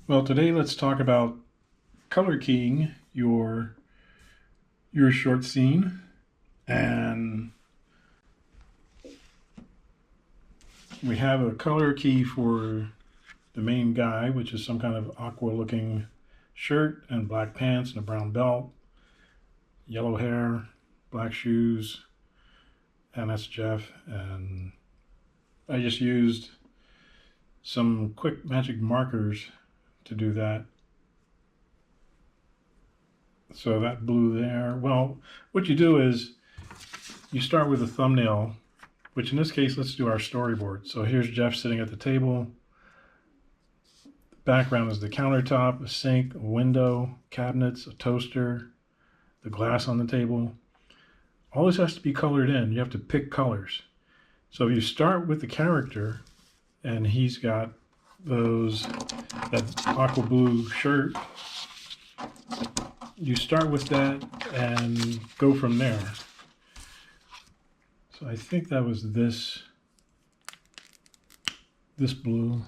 Well, today let's talk about color keying your short scene. And we have a color key for the main guy, which is some kind of aqua looking shirt and black pants and a brown belt, yellow hair, black shoes, and that's Jeff. And I just used some quick magic markers to do that. So that blue there. Well, what you do is you start with a thumbnail, which in this case, let's do our storyboard. So here's Jeff sitting at the table. The background is the countertop, a sink, a window, cabinets, a toaster, the glass on the table. All this has to be colored in. You have to pick colors. So if you start with the character and he's got that aqua blue shirt, you start with that and go from there. So I think that was this blue.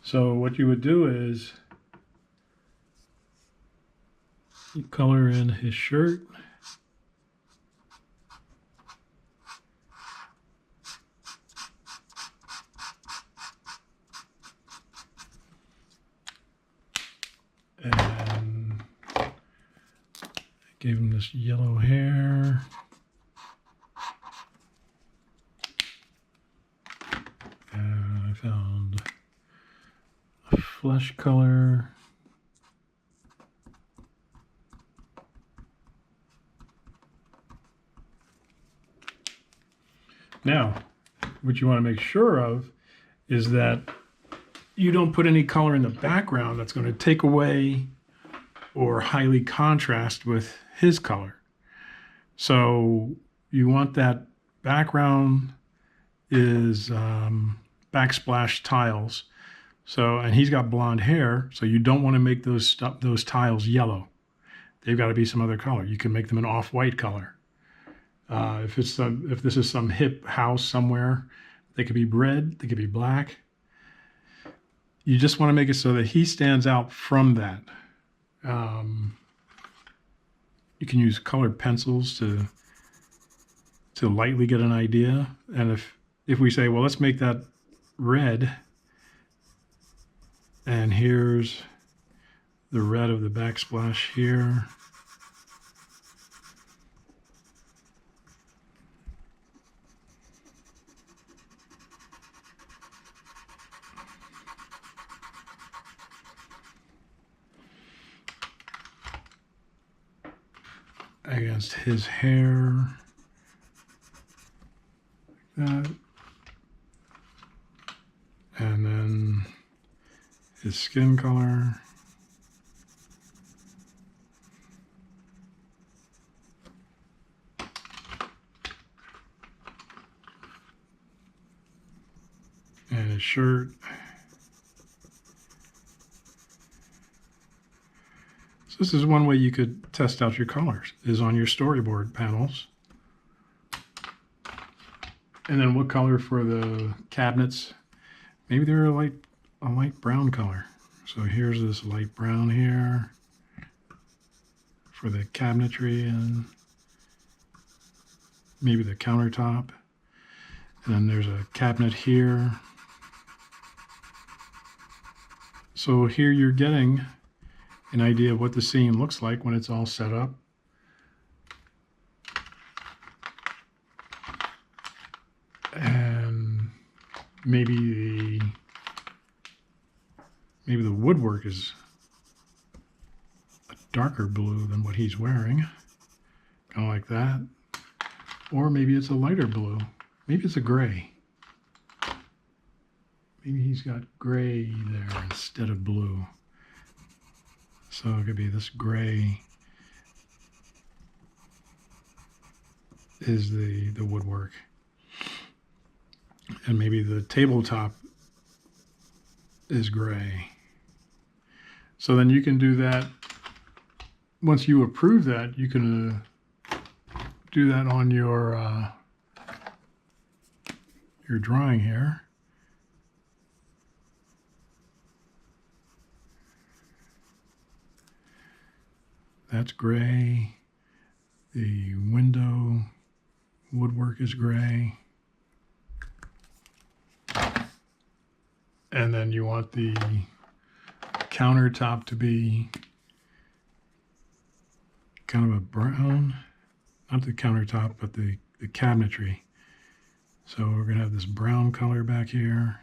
So what you would do is you color in his shirt. And I gave him this yellow hair. And I found a flesh color. Now, what you want to make sure of is that you don't put any color in the background that's going to take away or highly contrast with his color. So you want that background is backsplash tiles. So, and he's got blonde hair, so you don't want to make those tiles yellow. They've got to be some other color. You can make them an off-white color. If this is some hip house somewhere, they could be red, they could be black. You just want to make it so that he stands out from that. You can use colored pencils to lightly get an idea. And if we say, well, let's make that red, and here's the red of the backsplash here. Against his hair, like that, and then his skin color, and his shirt. This is one way you could test out your colors, is on your storyboard panels. And then what color for the cabinets? Maybe they're a light brown color. So here's this light brown here for the cabinetry and maybe the countertop. And then there's a cabinet here. So here you're getting an idea of what the scene looks like when it's all set up. And maybe the woodwork is a darker blue than what he's wearing, kind of like that. Or maybe it's a lighter blue. Maybe it's a gray. Maybe he's got gray there instead of blue. So it could be this gray is the woodwork. And maybe the tabletop is gray. So then you can do that. Once you approve that, you can do that on your drawing here. That's gray. The window woodwork is gray. And then you want the countertop to be kind of a brown, not the countertop, but the cabinetry. So we're going to have this brown color back here.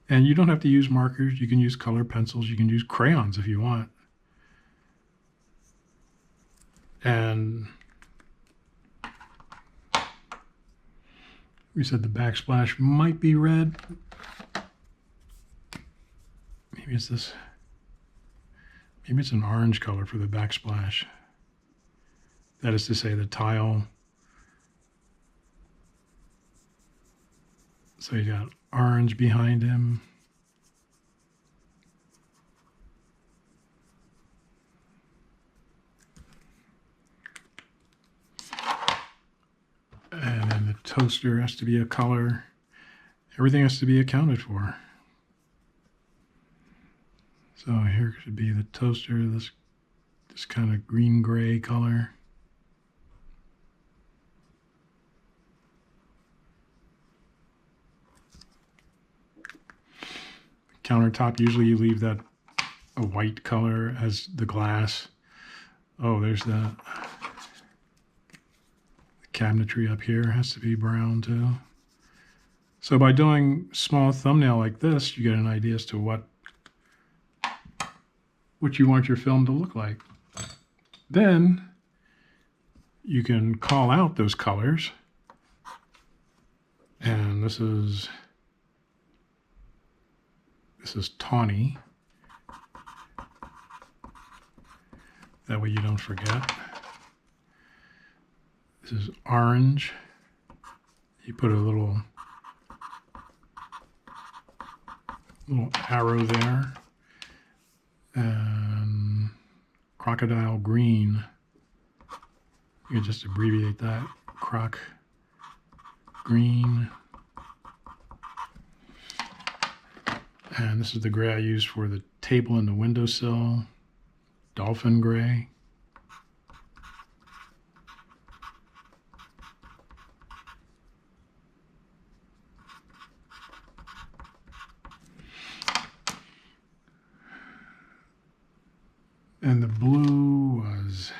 And you don't have to use markers. You can use color pencils. You can use crayons if you want. And we said the backsplash might be red. Maybe it's this. Maybe it's an orange color for the backsplash. That is to say the tile. So you got orange behind him. And then the toaster has to be a color. Everything has to be accounted for. So here should be the toaster, this kind of green-gray color. Countertop, usually you leave that a white color as the glass. Oh, there's the cabinetry up here has to be brown too. So by doing small thumbnail like this, you get an idea as to what you want your film to look like. Then you can call out those colors. And this is tawny. That way you don't forget. This is orange. You put a little arrow there. And crocodile green. You can just abbreviate that. Croc green. And this is the gray I used for the table and the windowsill. Dolphin gray. And the blue was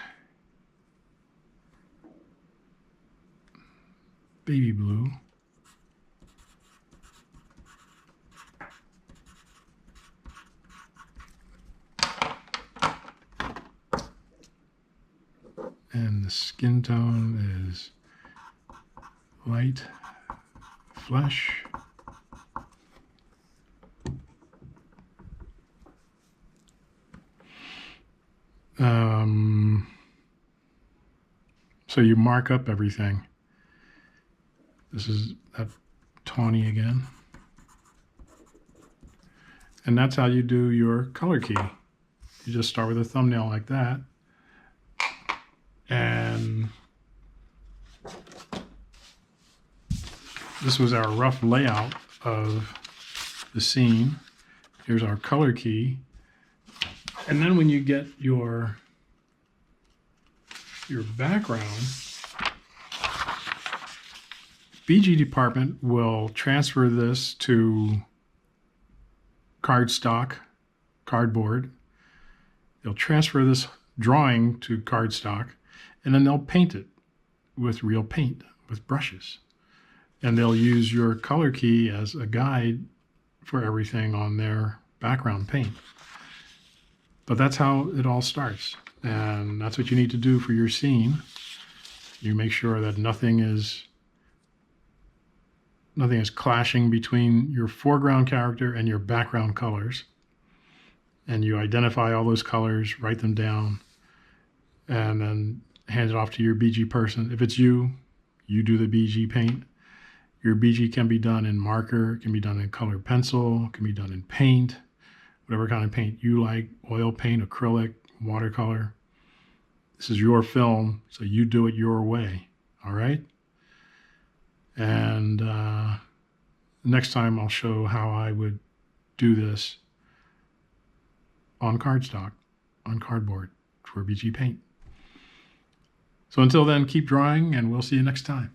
baby blue. And the skin tone is light flesh. So you mark up everything. This is that tawny again. And that's how you do your color key. You just start with a thumbnail like that. And this was our rough layout of the scene. Here's our color key. And then when you get your background, BG department will transfer this to cardstock, cardboard. They'll transfer this drawing to cardstock, and then they'll paint it with real paint, with brushes. And they'll use your color key as a guide for everything on their background paint. But that's how it all starts. And that's what you need to do for your scene. You make sure that nothing is clashing between your foreground character and your background colors. And you identify all those colors, write them down, and then hand it off to your BG person. If it's you, you do the BG paint. Your BG can be done in marker, can be done in colored pencil, can be done in paint, whatever kind of paint you like, oil paint, acrylic, watercolor. This is your film, so you do it your way, all right? And next time I'll show how I would do this on cardstock, on cardboard for BG Paint. So until then, keep drawing, and we'll see you next time.